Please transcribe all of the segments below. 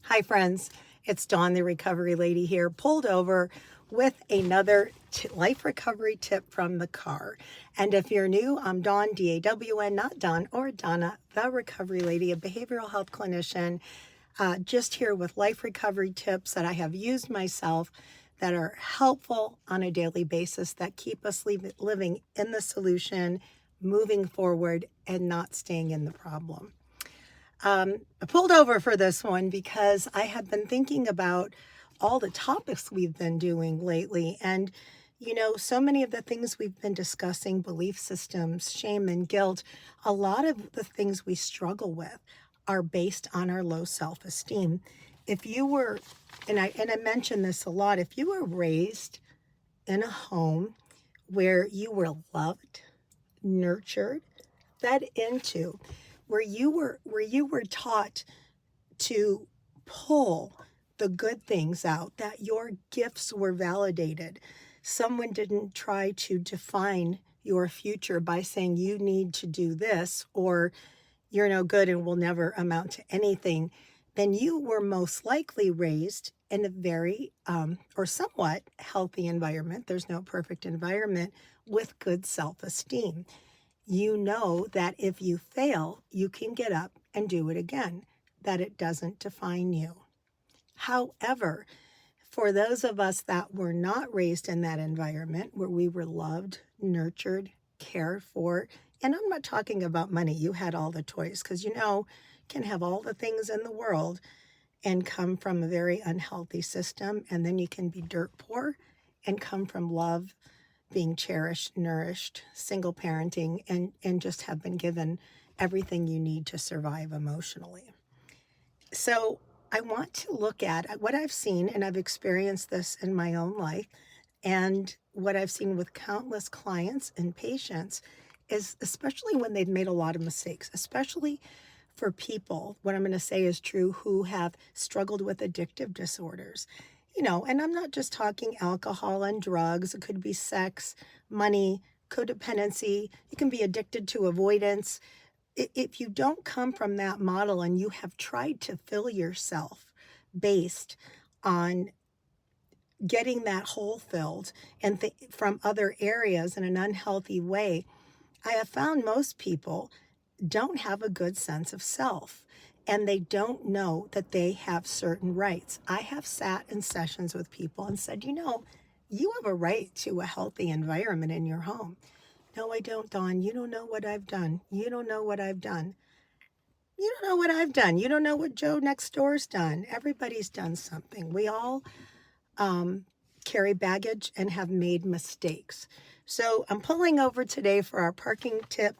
Hi friends, it's Dawn, the recovery lady here, pulled over with another life recovery tip from the car. And if you're new, I'm Dawn, D-A-W-N, not Dawn or Donna, the recovery lady, a behavioral health clinician, just here with life recovery tips that I have used myself that are helpful on a daily basis that keep us living in the solution, moving forward, and not staying in the problem. I pulled over for this one because I had been thinking about all the topics we've been doing lately. And, so many of the things we've been discussing, belief systems, shame and guilt, a lot of the things we struggle with are based on our low self-esteem. If you were, and I mention this a lot, if you were raised in a home where you were loved, nurtured, fed into, where you were taught to pull the good things out, that your gifts were validated. Someone didn't try to define your future by saying you need to do this or you're no good and will never amount to anything. Then you were most likely raised in a very or somewhat healthy environment. There's no perfect environment with good self-esteem. You know that if you fail, you can get up and do it again, that it doesn't define you. However, for those of us that were not raised in that environment where we were loved, nurtured, cared for, and I'm not talking about money, you had all the toys, because can have all the things in the world and come from a very unhealthy system, and then you can be dirt poor and come from love, being cherished, nourished, single parenting, and just have been given everything you need to survive emotionally. So I want to look at what I've seen, and I've experienced this in my own life, and what I've seen with countless clients and patients is, especially when they've made a lot of mistakes, especially for people, what I'm going to say is true, who have struggled with addictive disorders. And I'm not just talking alcohol and drugs. It could be sex, money, codependency. You can be addicted to avoidance. If you don't come from that model and you have tried to fill yourself based on getting that hole filled and from other areas in an unhealthy way, I have found most people don't have a good sense of self, and they don't know that they have certain rights. I have sat in sessions with people and said, you have a right to a healthy environment in your home. No, I don't, Dawn. You don't know what I've done. You don't know what I've done. You don't know what I've done. You don't know what Joe next door's done. Everybody's done something. We all carry baggage and have made mistakes. So I'm pulling over today for our parking tip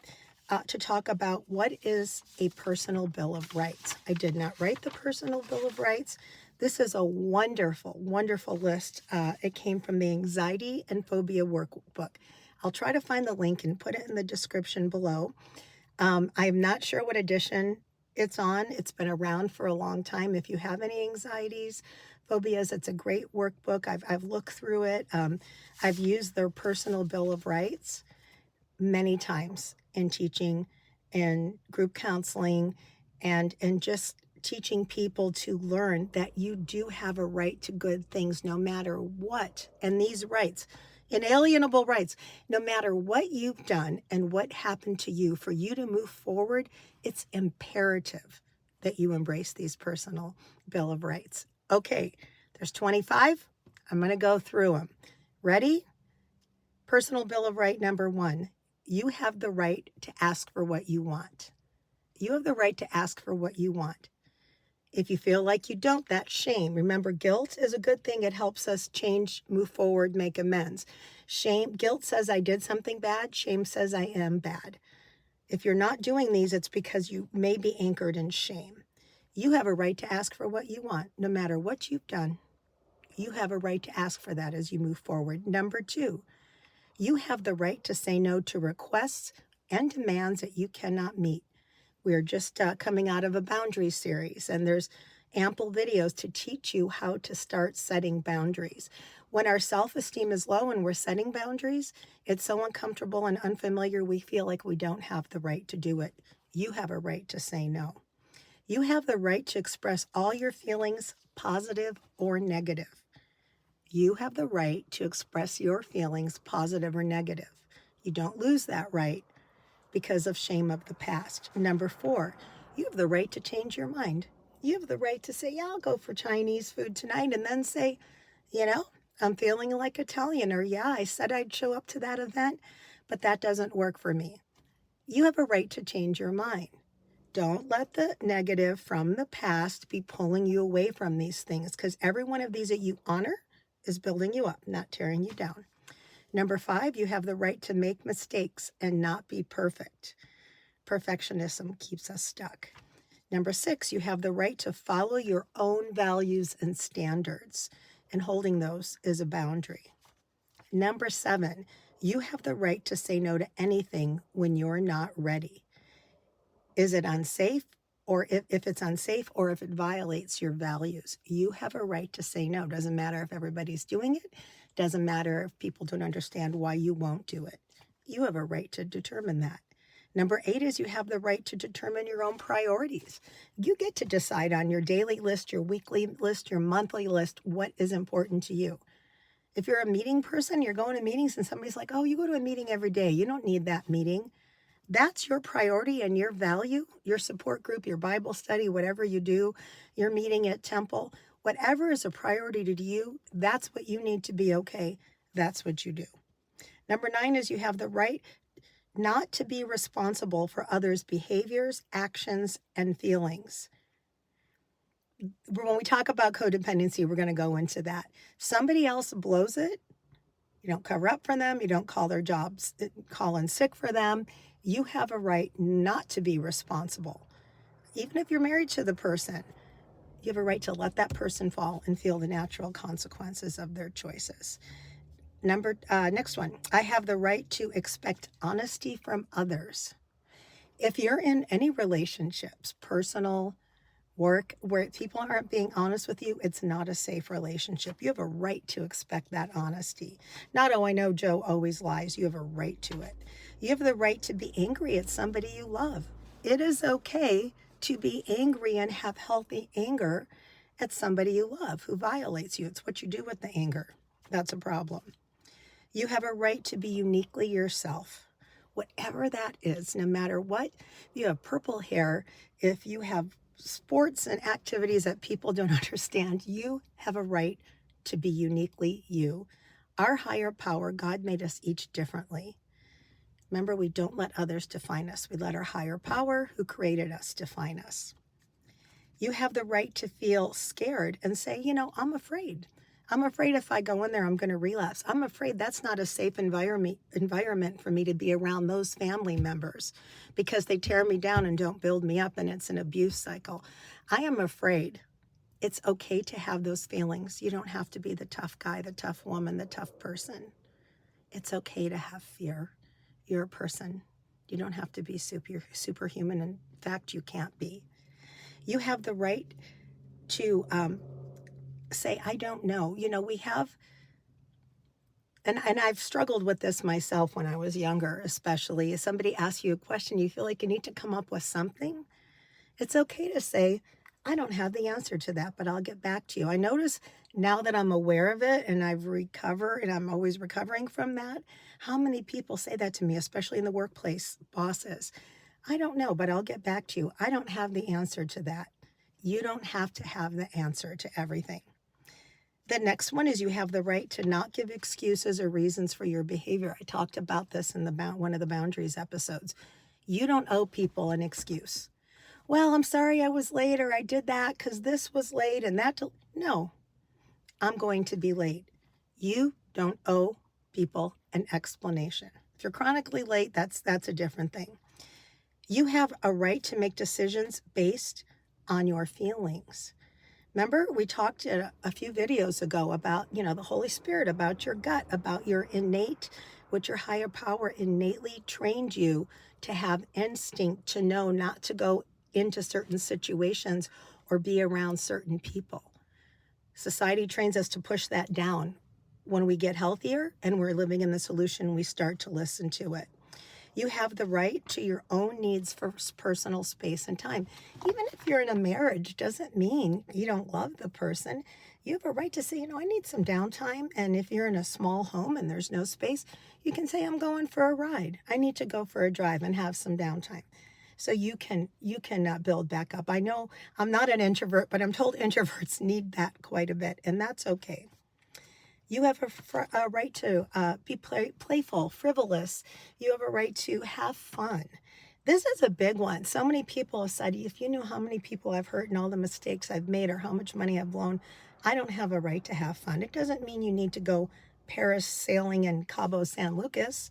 to talk about what is a personal bill of rights. I did not write the personal bill of rights. This is a wonderful, wonderful list. It came from the anxiety and phobia workbook. I'll try to find the link and put it in the description below. I'm not sure what edition it's on. It's been around for a long time. If you have any anxieties, phobias, it's a great workbook. I've looked through it. I've used their personal bill of rights many times in teaching and group counseling and just teaching people to learn that you do have a right to good things no matter what. And these rights, inalienable rights, no matter what you've done and what happened to you, for you to move forward, it's imperative that you embrace these personal bill of rights. Okay, there's 25. I'm going to go through them. Ready? Personal bill of right number 1. You have the right to ask for what you want. You have the right to ask for what you want. If you feel like you don't, that's shame. Remember, guilt is a good thing. It helps us change, move forward, make amends. Guilt says I did something bad. Shame says I am bad. If you're not doing these, it's because you may be anchored in shame. You have a right to ask for what you want, no matter what you've done. You have a right to ask for that as you move forward. Number 2, you have the right to say no to requests and demands that you cannot meet. We're just coming out of a boundaries series, and there's ample videos to teach you how to start setting boundaries. When our self-esteem is low and we're setting boundaries, it's so uncomfortable and unfamiliar, we feel like we don't have the right to do it. You have a right to say no. You have the right to express all your feelings, positive or negative. You have the right to express your feelings, positive or negative. You don't lose that right because of shame of the past. Number 4, you have the right to change your mind. You have the right to say, yeah, I'll go for Chinese food tonight, and then say, you know, I'm feeling like Italian, or yeah, I said I'd show up to that event, but that doesn't work for me. You have a right to change your mind. Don't let the negative from the past be pulling you away from these things, because every one of these that you honor is building you up, not tearing you down. Number 5, you have the right to make mistakes and not be perfect. Perfectionism keeps us stuck. Number 6, you have the right to follow your own values and standards, and holding those is a boundary. Number 7, you have the right to say no to anything when you're not ready. Is it unsafe? Or if it's unsafe, or if it violates your values, you have a right to say no. Doesn't matter if everybody's doing it. Doesn't matter if people don't understand why you won't do it. You have a right to determine that. Number 8 is you have the right to determine your own priorities. You get to decide on your daily list, your weekly list, your monthly list, what is important to you. If you're a meeting person, you're going to meetings and somebody's like, oh, you go to a meeting every day. You don't need that meeting. That's your priority and your value, your support group, your Bible study, whatever you do, your meeting at temple, whatever is a priority to you, that's what you need to be okay. That's what you do. Number 9 is you have the right not to be responsible for others' behaviors, actions, and feelings. When we talk about codependency, we're going to go into that. Somebody else blows it. You don't cover up for them. You don't call their jobs, call in sick for them. You have a right not to be responsible. Even if you're married to the person, you have a right to let that person fall and feel the natural consequences of their choices. Next one, I have the right to expect honesty from others. If you're in any relationships, personal, work, where people aren't being honest with you, it's not a safe relationship. You have a right to expect that honesty. Not, oh, I know Joe always lies. You have a right to it. You have the right to be angry at somebody you love. It is okay to be angry and have healthy anger at somebody you love who violates you. It's what you do with the anger. That's a problem. You have a right to be uniquely yourself. Whatever that is, no matter what, you have purple hair, if you have sports and activities that people don't understand, you have a right to be uniquely you. Our higher power, God made us each differently. Remember, we don't let others define us. We let our higher power, who created us, define us. You have the right to feel scared and say, I'm afraid. I'm afraid if I go in there, I'm going to relapse. I'm afraid that's not a safe environment for me to be around those family members because they tear me down and don't build me up, and it's an abuse cycle. I am afraid. It's okay to have those feelings. You don't have to be the tough guy, the tough woman, the tough person. It's okay to have fear. You're a person. You don't have to be superhuman. In fact, you can't be. You have the right to say, I don't know. We have, and I've struggled with this myself when I was younger, especially. If somebody asks you a question, you feel like you need to come up with something. It's okay to say, I don't have the answer to that, but I'll get back to you. I notice now that I'm aware of it and I've recovered, and I'm always recovering from that, how many people say that to me, especially in the workplace, bosses. I don't know, but I'll get back to you. I don't have the answer to that. You don't have to have the answer to everything. The next one is you have the right to not give excuses or reasons for your behavior. I talked about this in one of the boundaries episodes. You don't owe people an excuse. Well, I'm sorry I was late, or I did that because this was late and that. No, I'm going to be late. You don't owe people an explanation. If you're chronically late, that's a different thing. You have a right to make decisions based on your feelings. Remember, we talked a few videos ago about, the Holy Spirit, about your gut, about your innate, what your higher power innately trained you to have instinct to know not to go into certain situations or be around certain people. Society trains us to push that down. When we get healthier and we're living in the solution, we start to listen to it. You have the right to your own needs for personal space and time. Even if you're in a marriage, doesn't mean you don't love the person. You have a right to say, I need some downtime. And if you're in a small home and there's no space, you can say, I'm going for a ride. I need to go for a drive and have some downtime. So you can build back up. I know I'm not an introvert, but I'm told introverts need that quite a bit, and that's okay. You have a right to be playful, frivolous. You have a right to have fun. This is a big one. So many people have said, if you knew how many people I've hurt and all the mistakes I've made or how much money I've blown, I don't have a right to have fun. It doesn't mean you need to go Paris sailing in Cabo San Lucas,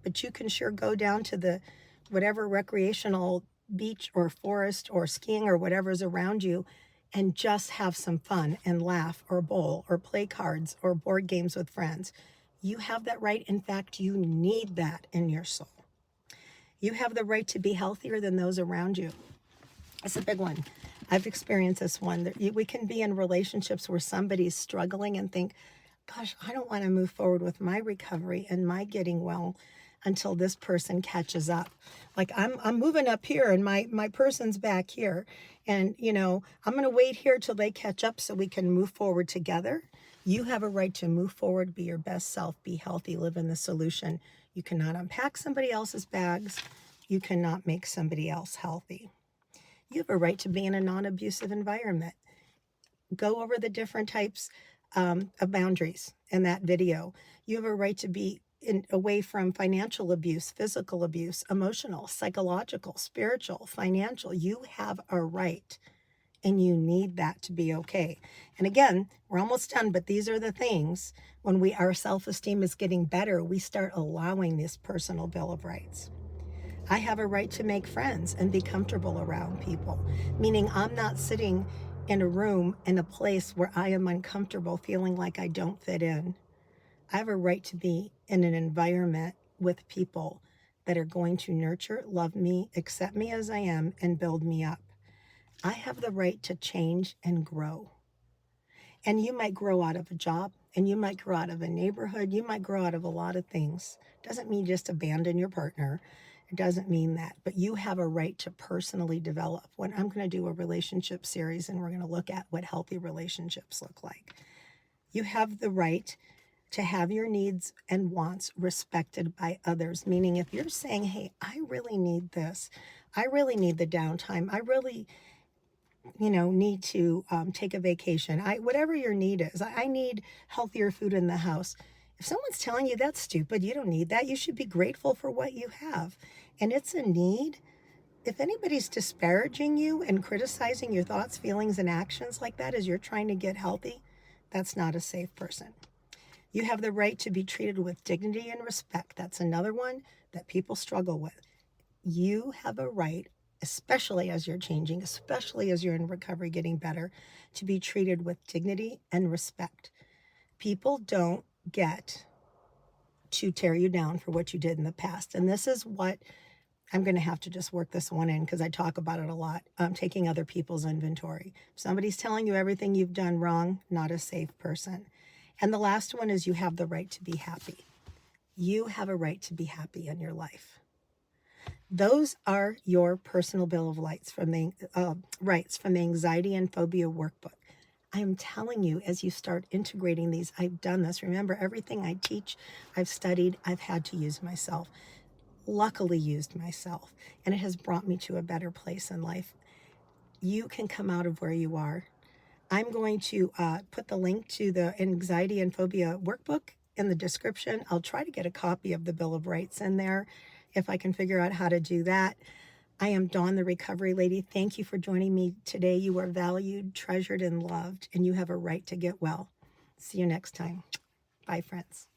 but you can sure go down to the whatever recreational beach or forest or skiing or whatever's around you and just have some fun and laugh or bowl or play cards or board games with friends. You have that right. In fact, you need that in your soul. You have the right to be healthier than those around you. It's a big one. I've experienced this one. We can be in relationships where somebody's struggling and think, gosh, I don't want to move forward with my recovery and my getting well until this person catches up. Like I'm moving up here and my person's back here. And, I'm going to wait here till they catch up so we can move forward together. You have a right to move forward, be your best self, be healthy, live in the solution. You cannot unpack somebody else's bags. You cannot make somebody else healthy. You have a right to be in a non-abusive environment. Go over the different types of boundaries in that video. You have a right to be away from financial abuse, physical abuse, emotional, psychological, spiritual, financial. You have a right, and you need that to be okay. And again, we're almost done, but these are the things when our self-esteem is getting better, we start allowing this personal Bill of Rights. I have a right to make friends and be comfortable around people, meaning I'm not sitting in a room in a place where I am uncomfortable, feeling like I don't fit in. I have a right to be in an environment with people that are going to nurture, love me, accept me as I am, and build me up. I have the right to change and grow. And you might grow out of a job, and you might grow out of a neighborhood, you might grow out of a lot of things. Doesn't mean just abandon your partner. It doesn't mean that, but you have a right to personally develop. When I'm going to do a relationship series and we're going to look at what healthy relationships look like. You have the right to have your needs and wants respected by others. Meaning if you're saying, hey, I really need this, I really need the downtime, I really, need to take a vacation, whatever your need is, I need healthier food in the house. If someone's telling you that's stupid, you don't need that, you should be grateful for what you have. And it's a need. If anybody's disparaging you and criticizing your thoughts, feelings, and actions like that as you're trying to get healthy, that's not a safe person. You have the right to be treated with dignity and respect. That's another one that people struggle with. You have a right, especially as you're changing, especially as you're in recovery getting better, to be treated with dignity and respect. People don't get to tear you down for what you did in the past. And this is what I'm going to have to just work this one in because I talk about it a lot. Taking other people's inventory. If somebody's telling you everything you've done wrong, not a safe person. And the last one is you have the right to be happy. You have a right to be happy in your life. Those are your personal Bill of Rights from the Anxiety and Phobia Workbook. I am telling you, as you start integrating these, I've done this. Remember, everything I teach, I've studied, I've had to use myself. Luckily used myself, and it has brought me to a better place in life. You can come out of where you are. I'm going to put the link to the Anxiety and Phobia Workbook in the description. I'll try to get a copy of the Bill of Rights in there if I can figure out how to do that. I am Dawn, the Recovery Lady. Thank you for joining me today. You are valued, treasured, and loved, and you have a right to get well. See you next time. Bye, friends.